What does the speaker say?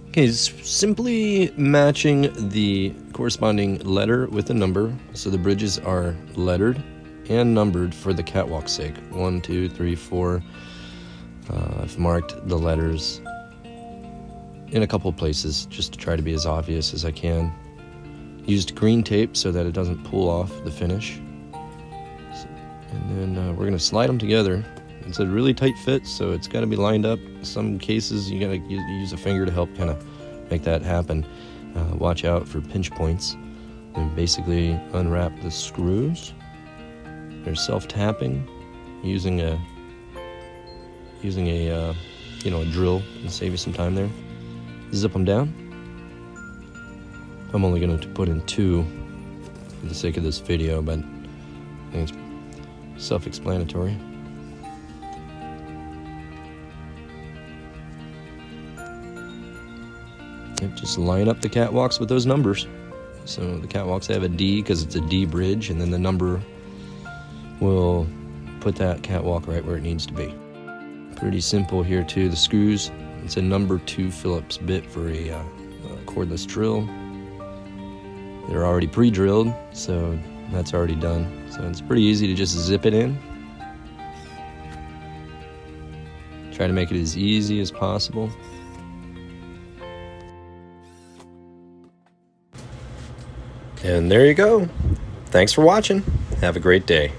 Okay, simply matching the corresponding letter with the number, so the bridges are lettered and numbered for the catwalk's sake. 1, 2, 3, 4. I've marked the letters in a couple of places just to try to be as obvious as I can. Used green tape so that it doesn't pull off the finish. And then we're going to slide them together. It's a really tight fit, so it's got to be lined up. In some cases, you got to use a finger to help kind of make that happen. Watch out for pinch points. And basically unwrap the screws. They're self-tapping using a drill and save you some time there. Zip them down. I'm only going to put in 2 for the sake of this video, but I think it's self-explanatory. And just line up the catwalks with those numbers. So the catwalks have a D because it's a D bridge, and then the number will put that catwalk right where it needs to be. Pretty simple here too. The screws, it's a number 2 Phillips bit for a cordless drill. They're already pre-drilled, so that's already done. So it's pretty easy to just zip it in. Try to make it as easy as possible. And there you go. Thanks for watching. Have a great day.